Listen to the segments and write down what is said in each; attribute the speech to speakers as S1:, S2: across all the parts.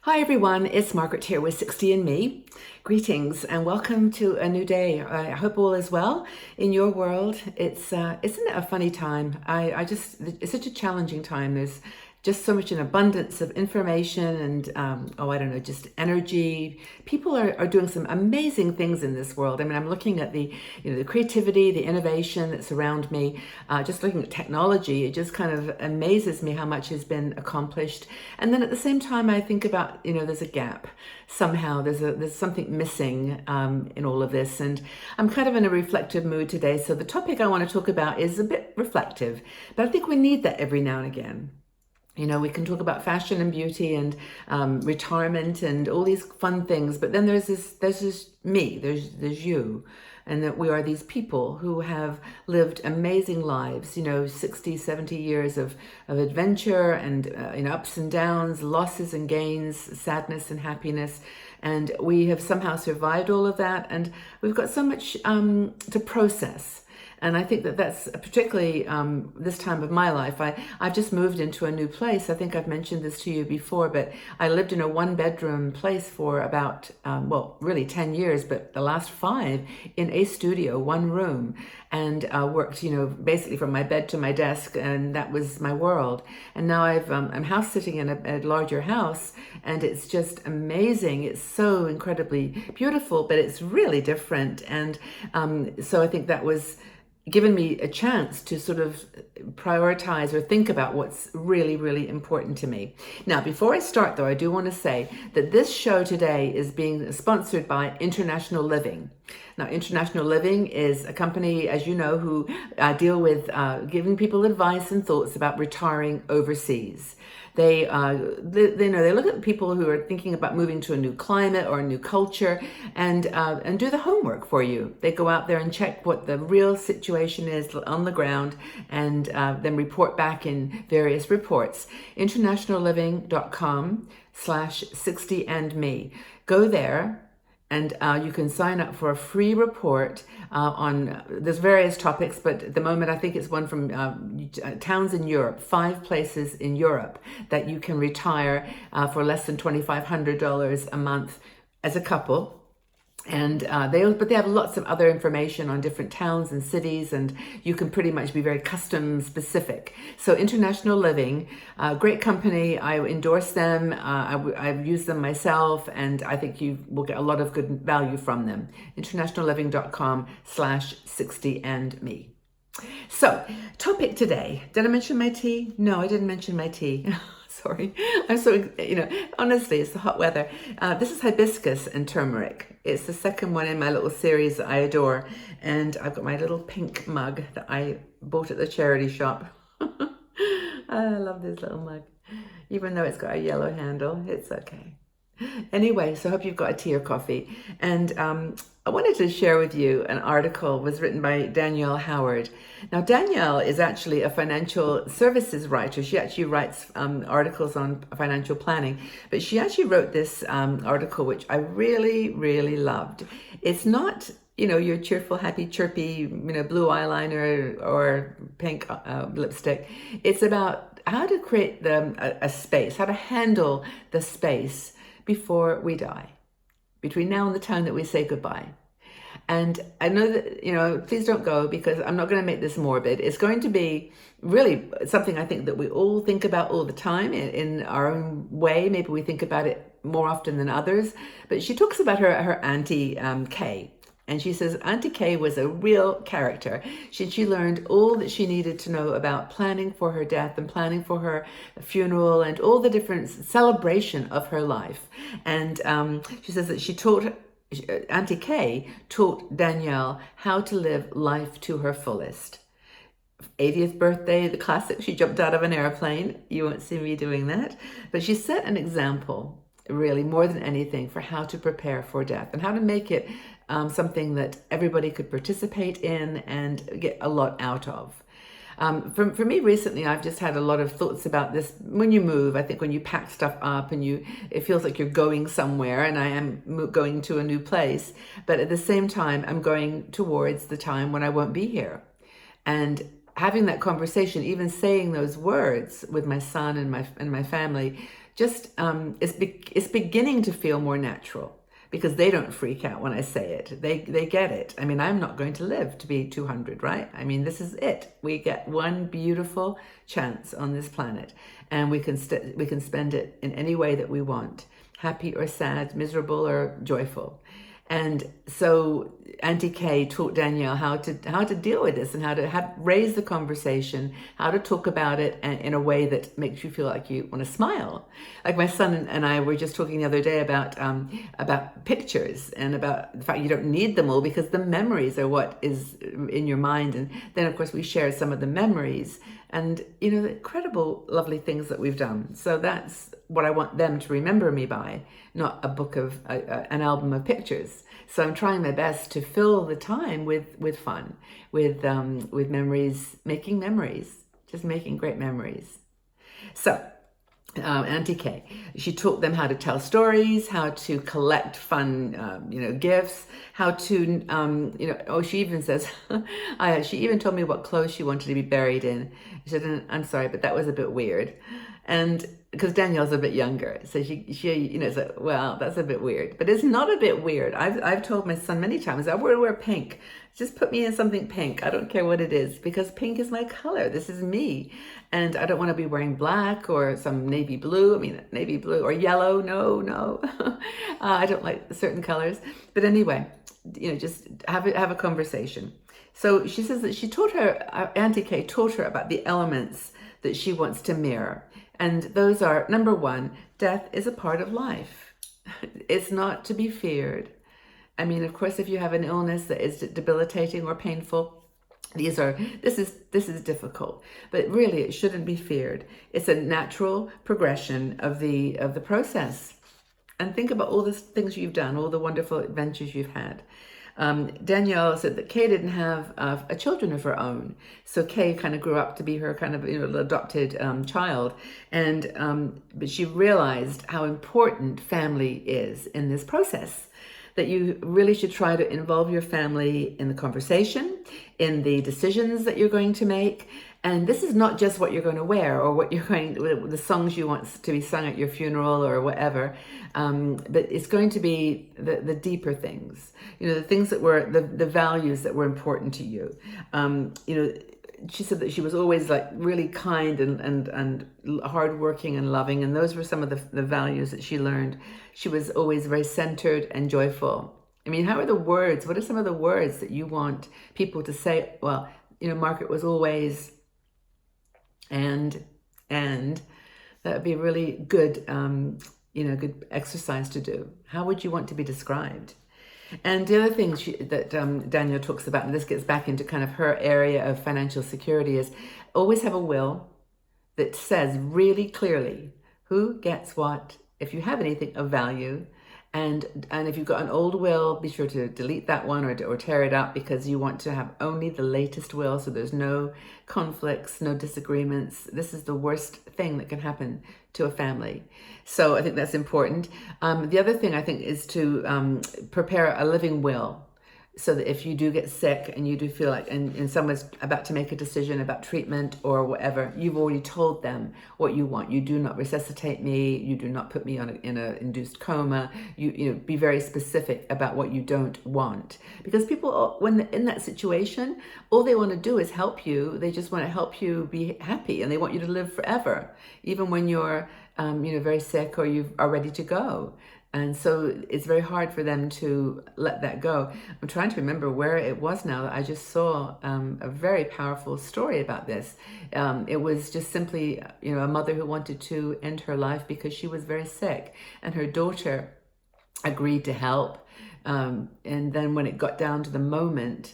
S1: Hi everyone, it's Margaret here with 60 and Me. Greetings and welcome to a new day. I hope all is well in your world. Isn't it a funny time? It's such a challenging time. There's just so much an abundance of information and I don't know, just energy. People are doing some amazing things in this world. I mean, I'm looking at the creativity, the innovation that's around me. Just looking at technology, it just kind of amazes me how much has been accomplished. And then at the same time, I think about, there's a gap. Somehow there's something missing in all of this. And I'm kind of in a reflective mood today. So the topic I want to talk about is a bit reflective, but I think we need that every now and again. We can talk about fashion and beauty and retirement and all these fun things, but then there's this me, there's you, and that we are these people who have lived amazing lives, 60, 70 years of adventure and, ups and downs, losses and gains, sadness and happiness. And we have somehow survived all of that. And we've got so much to process. And I think that's particularly this time of my life. I've just moved into a new place. I think I've mentioned this to you before, but I lived in a one-bedroom place for about, really 10 years, but the last 5 in a studio, one room, and worked, basically from my bed to my desk, and that was my world. And now I'm house sitting in a larger house, and it's just amazing. It's so incredibly beautiful, but it's really different. And so I think that was given me a chance to sort of prioritize or think about what's really, really important to me. Now, before I start though, I do want to say that this show today is being sponsored by International Living. Now, International Living is a company, as you know, who deal with giving people advice and thoughts about retiring overseas. They look at people who are thinking about moving to a new climate or a new culture and do the homework for you. They go out there and check what the real situation is on the ground and then report back in various reports. internationalliving.com/60andme. Go there. And you can sign up for a free report there's various topics, but at the moment I think it's one from towns in Europe, 5 places in Europe that you can retire for less than $2,500 a month as a couple. And they have lots of other information on different towns and cities, and you can pretty much be very custom specific. So International Living, great company. I endorse them. I've used them myself, and I think you will get a lot of good value from them. internationalliving.com/60andme. So, topic today. Did I mention my tea? No, I didn't mention my tea. Sorry. I'm so, honestly, it's the hot weather. This is hibiscus and turmeric. It's the second one in my little series that I adore. And I've got my little pink mug that I bought at the charity shop. I love this little mug. Even though it's got a yellow handle, it's okay. Anyway, so I hope you've got a tea or coffee. And I wanted to share with you an article was written by Danielle Howard. Now, Danielle is actually a financial services writer. She actually writes articles on financial planning, but she actually wrote this article, which I really, really loved. It's not, your cheerful, happy, chirpy, blue eyeliner or pink lipstick. It's about how to create a space, how to handle the space before we die, between now and the time that we say goodbye. And I know that, please don't go, because I'm not going to make this morbid. It's going to be really something I think that we all think about all the time in our own way. Maybe we think about it more often than others. But she talks about her Auntie Kay. And she says Auntie Kay was a real character. She learned all that she needed to know about planning for her death and planning for her funeral and all the different celebration of her life. And she says that Auntie Kay taught Danielle how to live life to her fullest. 80th birthday, the classic, she jumped out of an airplane. You won't see me doing that. But she set an example, really, more than anything, for how to prepare for death and how to make it something that everybody could participate in and get a lot out of. For me recently, I've just had a lot of thoughts about this. When you move, I think when you pack stuff up and it feels like you're going somewhere, and I am going to a new place, but at the same time, I'm going towards the time when I won't be here. And having that conversation, even saying those words with my son and my family, just it's beginning to feel more natural because they don't freak out when I say it. They get it. I mean, I'm not going to live to be 200, right? I mean, this is it. We get one beautiful chance on this planet, and we can spend it in any way that we want, happy or sad, miserable or joyful. And so Auntie Kay taught Danielle how to deal with this and how to raise the conversation, how to talk about it in a way that makes you feel like you want to smile. Like my son and I were just talking the other day about pictures and about the fact you don't need them all because the memories are what is in your mind. And then of course we share some of the memories and the incredible, lovely things that we've done. So that's what I want them to remember me by, not a book of an album of pictures. So I'm trying my best to fill the time with fun, with memories, making memories, just making great memories. So Auntie Kay, she taught them how to tell stories, how to collect fun, gifts, how to, she even says, she even told me what clothes she wanted to be buried in. She said, I'm sorry, but that was a bit weird. And because Danielle's a bit younger, so she said, well, that's a bit weird, but it's not a bit weird. I've told my son many times, I want to wear pink. Just put me in something pink. I don't care what it is because pink is my color. This is me. And I don't want to be wearing black or some navy blue or yellow. No. I don't like certain colors. But anyway, just have a conversation. So she says that Auntie Kay taught her about the elements that she wants to mirror. And those are, number one, death is a part of life. It's not to be feared. I mean, of course, if you have an illness that is debilitating or painful, this is difficult, but really it shouldn't be feared. It's a natural progression of the process. And think about all the things you've done, all the wonderful adventures you've had. Danielle said that Kay didn't have a children of her own, so Kay kind of grew up to be her kind of adopted child, and but she realized how important family is in this process. That you really should try to involve your family in the conversation, in the decisions that you're going to make. And this is not just what you're going to wear or what the songs you want to be sung at your funeral or whatever, but it's going to be the deeper things, the things that were the values that were important to you. She said that she was always like really kind and hardworking and loving, and those were some of the values that she learned. She was always very centered and joyful. I mean, how are the words? What are some of the words that you want people to say? Well, Margaret was always, and that would be a really good, good exercise to do. How would you want to be described? And the other thing that Danielle talks about, and this gets back into kind of her area of financial security, is always have a will that says really clearly who gets what, if you have anything of value. And if you've got an old will, be sure to delete that one or tear it up, because you want to have only the latest will, so there's no conflicts, no disagreements. This is the worst thing that can happen to a family. So I think that's important. The other thing I think is to prepare a living will, so that if you do get sick and you do feel like, and someone's about to make a decision about treatment or whatever, you've already told them what you want. You do not resuscitate me. You do not put me in a induced coma. You be very specific about what you don't want, because people, when in that situation, all they want to do is help you. They just want to help you be happy, and they want you to live forever, even when you're very sick or you are ready to go. And so it's very hard for them to let that go. I'm trying to remember where it was now that I just saw a very powerful story about this. It was just simply, a mother who wanted to end her life because she was very sick, and her daughter agreed to help. And then when it got down to the moment,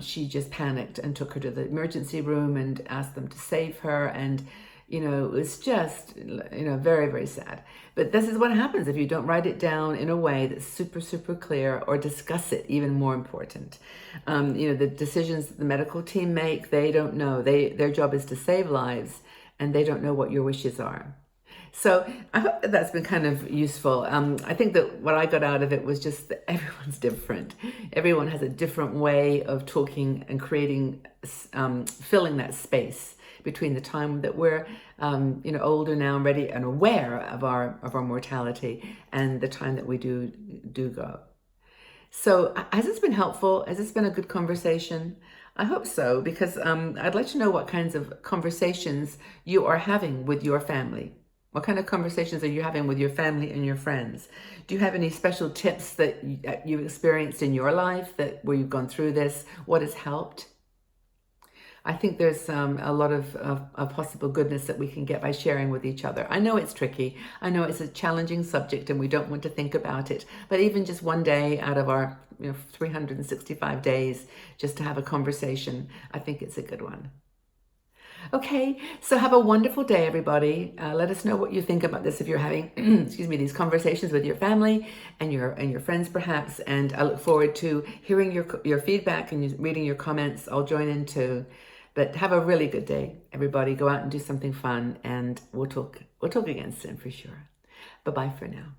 S1: she just panicked and took her to the emergency room and asked them to save her. And it was just, very, very sad. But this is what happens if you don't write it down in a way that's super, super clear, or discuss it, even more important. The decisions that the medical team make, they don't know. Their job is to save lives, and they don't know what your wishes are. So I hope that that's been kind of useful. I think that what I got out of it was just that everyone's different. Everyone has a different way of talking and creating, filling that space between the time that we're older now and ready and aware of our mortality and the time that we do go. So has this been helpful? Has this been a good conversation? I hope so, because I'd like to know what kinds of conversations you are having with your family. What kind of conversations are you having with your family and your friends? Do you have any special tips that you've experienced in your life where you've gone through this? What has helped? I think there's a lot of possible goodness that we can get by sharing with each other. I know it's tricky. I know it's a challenging subject and we don't want to think about it. But even just one day out of our 365 days, just to have a conversation, I think it's a good one. Okay, so have a wonderful day, everybody. Let us know what you think about this if you're having, excuse me, these conversations with your family and your friends, perhaps. And I look forward to hearing your feedback and reading your comments. I'll join in too. But have a really good day, everybody. Go out and do something fun, and we'll talk again soon for sure. Bye-bye for now.